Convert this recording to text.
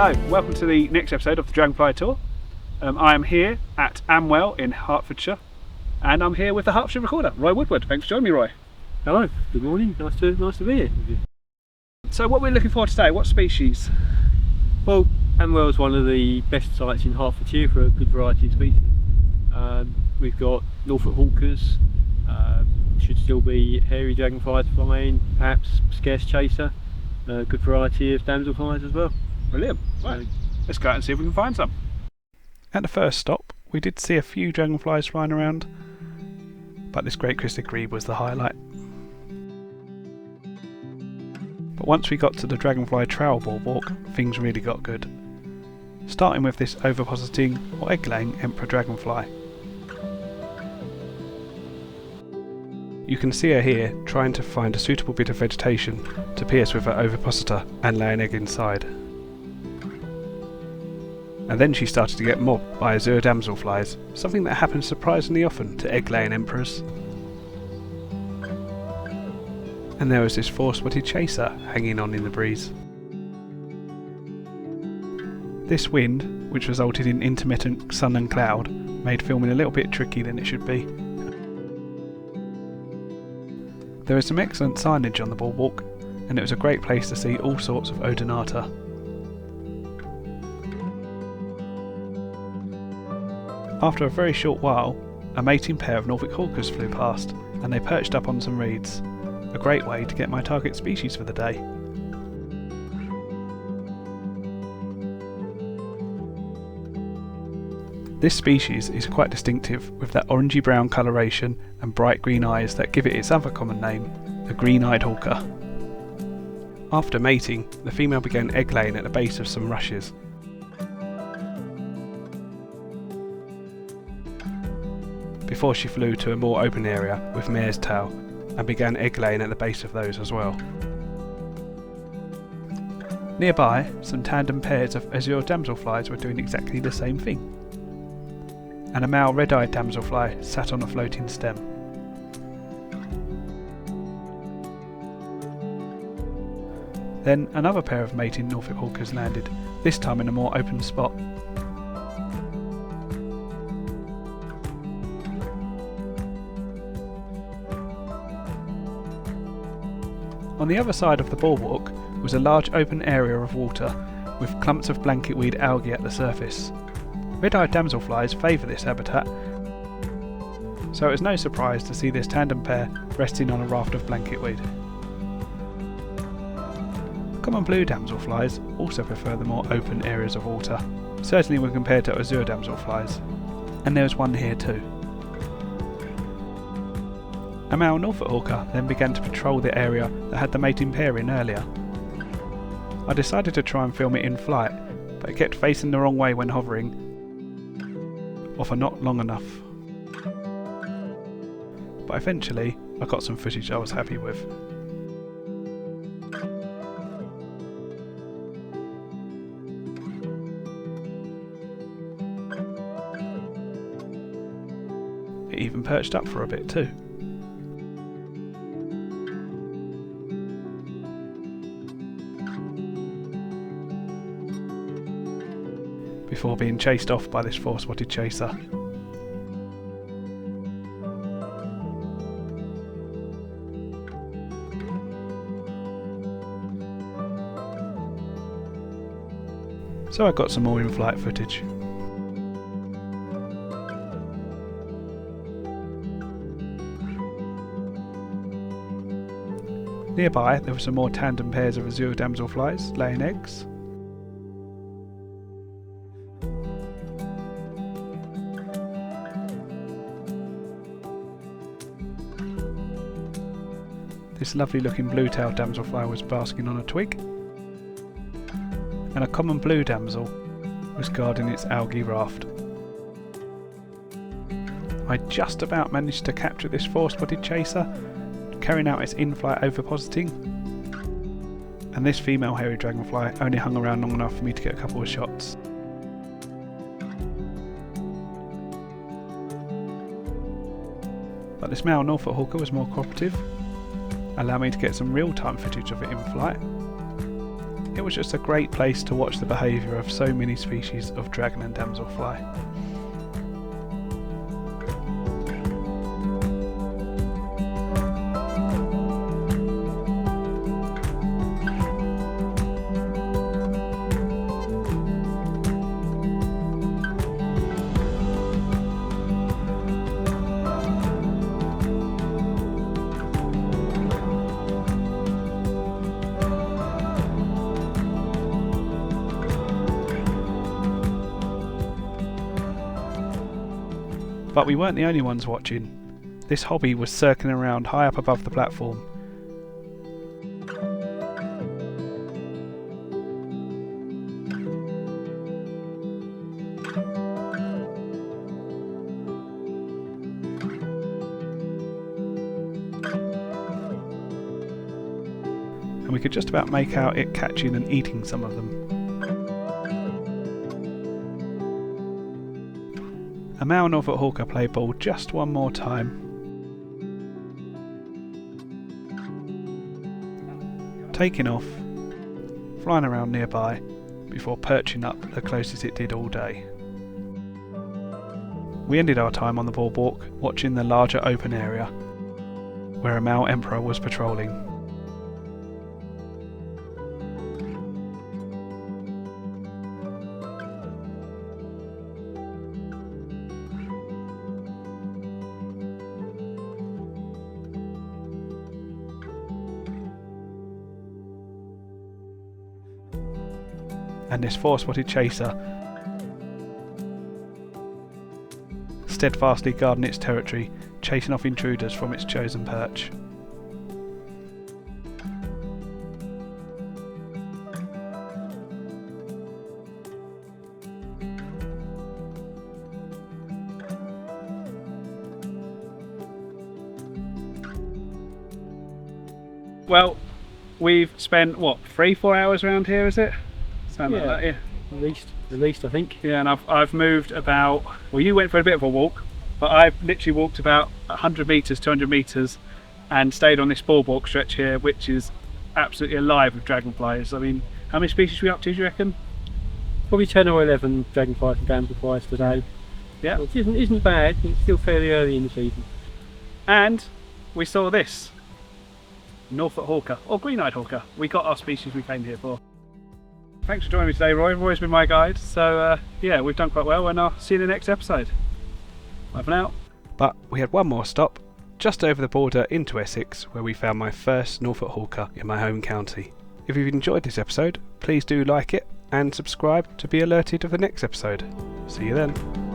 Hello, welcome to the next episode of the Dragonfly Tour. I am here at Amwell in Hertfordshire, and I'm here with the Hertfordshire recorder, Roy Woodward. Thanks for joining me, Roy. Hello, good morning, nice to be here with you. So what we're looking for today, what species? Well, Amwell is one of the best sites in Hertfordshire for a good variety of species. We've got Norfolk Hawkers, should still be hairy dragonflies flying, perhaps scarce chaser, good variety of damselflies as well. Brilliant. Right, let's go out and see if we can find some. At the first stop, we did see a few dragonflies flying around, but this great crested grebe was the highlight. But once we got to the dragonfly trowel boardwalk, things really got good. Starting with this ovipositing or egg-laying emperor dragonfly. You can see her here trying to find a suitable bit of vegetation to pierce with her ovipositor and lay an egg inside. And then she started to get mobbed by azure damselflies, something that happens surprisingly often to egg-laying emperors. And there was this four-spotted chaser hanging on in the breeze. This wind, which resulted in intermittent sun and cloud, made filming a little bit tricky than it should be. There is some excellent signage on the boardwalk, and it was a great place to see all sorts of odonata. After a very short while, a mating pair of Norfolk Hawkers flew past, and they perched up on some reeds, a great way to get my target species for the day. This species is quite distinctive, with that orangey brown coloration and bright green eyes that give it its other common name, the green-eyed hawker. After mating, the female began egg-laying at the base of some rushes. Before she flew to a more open area with mare's tail and began egg-laying at the base of those as well. Nearby, some tandem pairs of azure damselflies were doing exactly the same thing, and a male red-eyed damselfly sat on a floating stem. Then another pair of mating Norfolk Hawkers landed, this time in a more open spot. On the other side of the boardwalk was a large open area of water with clumps of blanketweed algae at the surface. Red-eyed damselflies favour this habitat, so it was no surprise to see this tandem pair resting on a raft of blanketweed. Common blue damselflies also prefer the more open areas of water, certainly when compared to azure damselflies, and there was one here too. A male Norfolk Hawker then began to patrol the area that had the mating pair in earlier. I decided to try and film it in flight, but it kept facing the wrong way when hovering, or for not long enough. But eventually, I got some footage I was happy with. It even perched up for a bit too. Before being chased off by this four-spotted chaser. So I got some more in-flight footage. Nearby there were some more tandem pairs of azure damselflies laying eggs. This lovely looking blue-tailed damselfly was basking on a twig, and a common blue damsel was guarding its algae raft. I just about managed to capture this four-spotted chaser, carrying out its in-flight ovipositing, and this female hairy dragonfly only hung around long enough for me to get a couple of shots. But this male Norfolk Hawker was more cooperative, allowed me to get some real-time footage of it in flight. it was just a great place to watch the behaviour of so many species of dragon and damselfly. But we weren't the only ones watching. This hobby was circling around high up above the platform. And we could just about make out it catching and eating some of them. A male Norfolk Hawker played ball just one more time. Taking off, flying around nearby, before perching up the closest it did all day. We ended our time on the boardwalk watching the larger open area, where a male emperor was patrolling. And this four-spotted chaser steadfastly guarding its territory, chasing off intruders from its chosen perch. Well, we've spent what, 3-4 hours around here, is it? Something like that, yeah. At least I think. Yeah, and I've moved about, well, you went for a bit of a walk, but I've literally walked about 100 metres, 200 metres and stayed on this boardwalk stretch here, which is absolutely alive with dragonflies. I mean, how many species are we up to, do you reckon? Probably 10 or 11 dragonflies and damselflies today. Yeah. Which isn't bad, it's still fairly early in the season. And we saw this. Norfolk Hawker, or green-eyed hawker. We got our species we came here for. Thanks for joining me today, Roy. You've always been my guide. So yeah, we've done quite well, and I'll see you in the next episode. Bye for now. But we had one more stop, just over the border into Essex, where we found my first Norfolk Hawker in my home county. If you've enjoyed this episode, please do like it and subscribe to be alerted of the next episode. See you then.